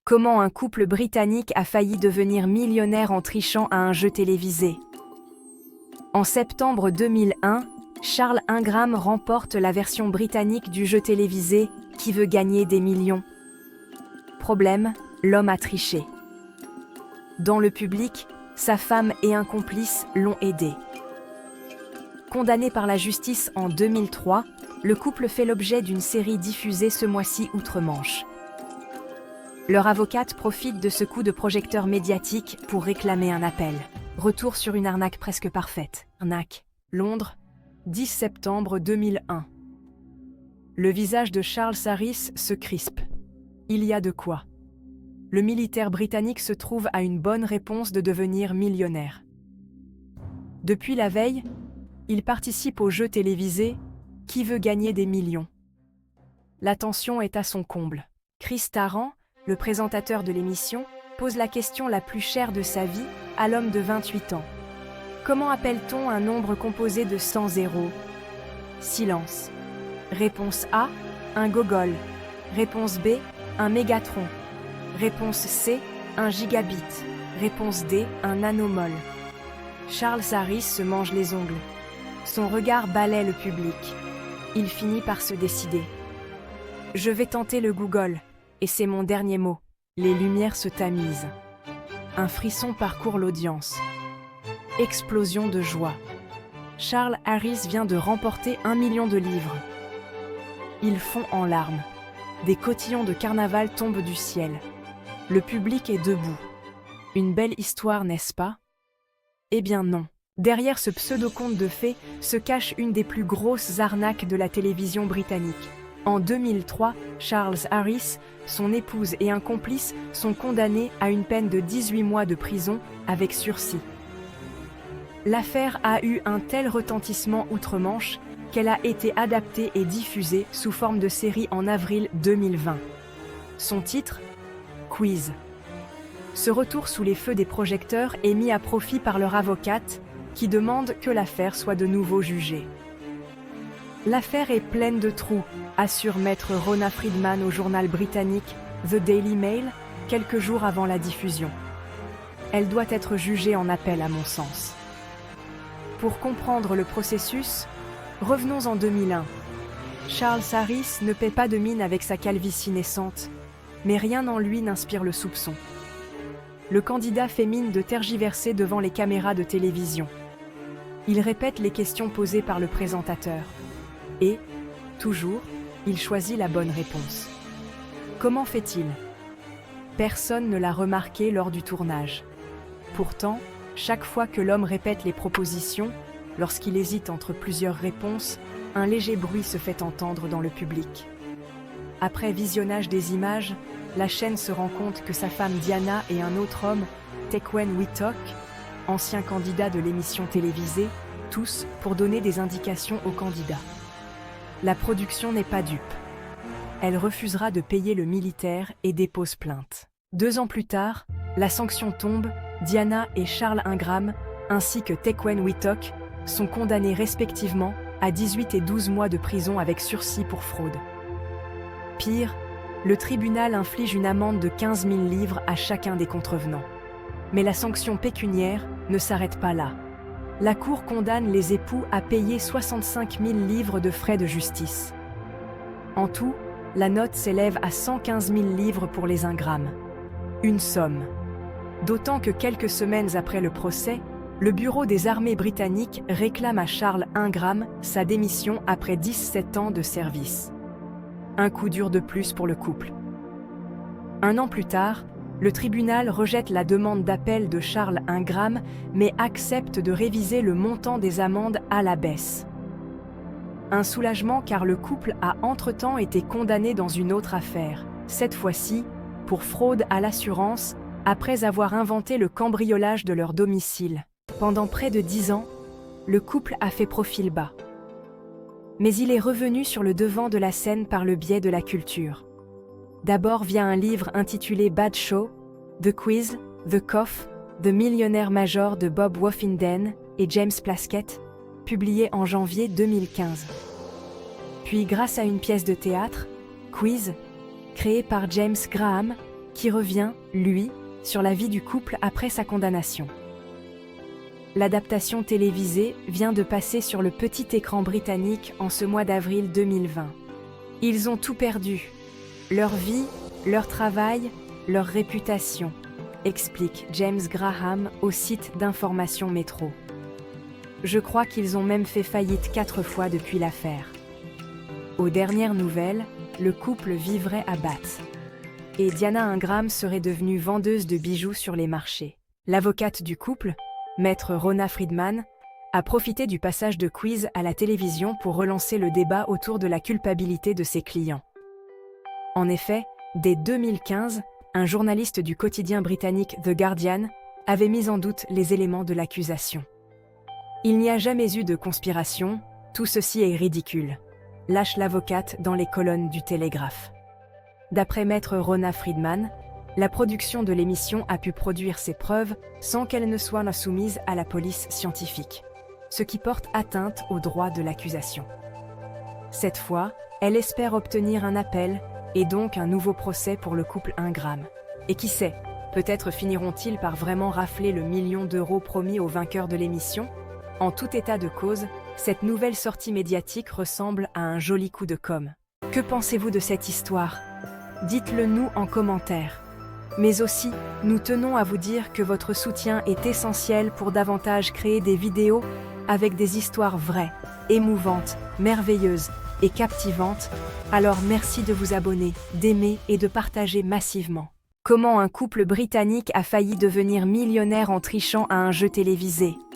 Comment un couple britannique a failli devenir millionnaire en trichant à un jeu télévisé. En septembre 2001, Charles Ingram remporte la version britannique du jeu télévisé Qui veut gagner des millions. Problème, l'homme a triché. Dans le public, sa femme et un complice l'ont aidé. Condamné par la justice en 2003, le couple fait l'objet d'une série diffusée ce mois-ci outre-Manche. Leur avocate profite de ce coup de projecteur médiatique pour réclamer un appel. Retour sur une arnaque presque parfaite. Arnaque. Londres, 10 septembre 2001. Le visage de Charles Harris se crispe. Il y a de quoi. Le militaire britannique se trouve à une bonne réponse de devenir millionnaire. Depuis la veille, il participe au jeu télévisé Qui veut gagner des millions. L'attention est à son comble. Chris Tarrant, le présentateur de l'émission, pose la question la plus chère de sa vie à l'homme de 28 ans. Comment appelle-t-on un nombre composé de 100 zéros? Silence. Réponse A, un gogol. Réponse B, un mégatron. Réponse C, un gigabit. Réponse D, un nanomol. Charles Harris se mange les ongles. Son regard balaie le public. Il finit par se décider. Je vais tenter le Google, et c'est mon dernier mot. Les lumières se tamisent. Un frisson parcourt l'audience. Explosion de joie. Charles Harris vient de remporter 1 million de livres. Il fond en larmes. Des cotillons de carnaval tombent du ciel. Le public est debout. Une belle histoire, n'est-ce pas? Eh bien non. Derrière ce pseudo-conte de fées se cache une des plus grosses arnaques de la télévision britannique. En 2003, Charles Harris, son épouse et un complice sont condamnés à une peine de 18 mois de prison avec sursis. L'affaire a eu un tel retentissement outre-Manche qu'elle a été adaptée et diffusée sous forme de série en avril 2020. Son titre ? Quiz. Ce retour sous les feux des projecteurs est mis à profit par leur avocate, qui demande que l'affaire soit de nouveau jugée. L'affaire est pleine de trous, assure maître Rona Friedman au journal britannique The Daily Mail, quelques jours avant la diffusion. Elle doit être jugée en appel à mon sens. Pour comprendre le processus, revenons en 2001. Charles Harris ne paie pas de mine avec sa calvitie naissante, mais rien en lui n'inspire le soupçon. Le candidat fait mine de tergiverser devant les caméras de télévision. Il répète les questions posées par le présentateur. Et, toujours, il choisit la bonne réponse. Comment fait-il? Personne ne l'a remarqué lors du tournage. Pourtant, chaque fois que l'homme répète les propositions, lorsqu'il hésite entre plusieurs réponses, un léger bruit se fait entendre dans le public. Après visionnage des images, la chaîne se rend compte que sa femme Diana et un autre homme, Tequan Whitlock, ancien candidat de l'émission télévisée, tous pour donner des indications aux candidats. La production n'est pas dupe. Elle refusera de payer le militaire et dépose plainte. 2 ans plus tard, la sanction tombe, Diana et Charles Ingram, ainsi que Tequan Whitlock, sont condamnés respectivement à 18 et 12 mois de prison avec sursis pour fraude. Pire, le tribunal inflige une amende de 15 000 livres à chacun des contrevenants. Mais la sanction pécuniaire ne s'arrête pas là. La Cour condamne les époux à payer 65 000 livres de frais de justice. En tout, la note s'élève à 115 000 livres pour les Ingram. Une somme. D'autant que quelques semaines après le procès, le Bureau des armées britanniques réclame à Charles Ingram sa démission après 17 ans de service. Un coup dur de plus pour le couple. 1 an plus tard, le tribunal rejette la demande d'appel de Charles Ingram, mais accepte de réviser le montant des amendes à la baisse. Un soulagement car le couple a entre-temps été condamné dans une autre affaire, cette fois-ci pour fraude à l'assurance, après avoir inventé le cambriolage de leur domicile. Pendant près de 10 ans, le couple a fait profil bas. Mais il est revenu sur le devant de la scène par le biais de la culture. D'abord via un livre intitulé Bad Show, The Quiz, The Cough, The Millionaire Major de Bob Wofinden et James Plaskett, publié en janvier 2015. Puis grâce à une pièce de théâtre, Quiz, créée par James Graham, qui revient, lui, sur la vie du couple après sa condamnation. L'adaptation télévisée vient de passer sur le petit écran britannique en ce mois d'avril 2020. Ils ont tout perdu. Leur vie, leur travail, leur réputation, explique James Graham au site d'information Métro. Je crois qu'ils ont même fait faillite 4 fois depuis l'affaire. Aux dernières nouvelles, le couple vivrait à Bath. Et Diana Ingram serait devenue vendeuse de bijoux sur les marchés. L'avocate du couple, maître Rona Friedman, a profité du passage de quiz à la télévision pour relancer le débat autour de la culpabilité de ses clients. En effet, dès 2015, un journaliste du quotidien britannique The Guardian avait mis en doute les éléments de l'accusation. Il n'y a jamais eu de conspiration, tout ceci est ridicule, lâche l'avocate dans les colonnes du Télégraphe. D'après maître Rona Friedman, la production de l'émission a pu produire ses preuves sans qu'elles ne soient soumises à la police scientifique, ce qui porte atteinte aux droits de l'accusation. Cette fois, elle espère obtenir un appel et donc un nouveau procès pour le couple Ingram. Et qui sait, peut-être finiront-ils par vraiment rafler le million d'euros promis au vainqueur de l'émission ? En tout état de cause, cette nouvelle sortie médiatique ressemble à un joli coup de com'. Que pensez-vous de cette histoire ? Dites-le nous en commentaire. Mais aussi, nous tenons à vous dire que votre soutien est essentiel pour davantage créer des vidéos avec des histoires vraies, émouvantes, merveilleuses et captivantes. Alors merci de vous abonner, d'aimer et de partager massivement. Comment un couple britannique a failli devenir millionnaire en trichant à un jeu télévisé ?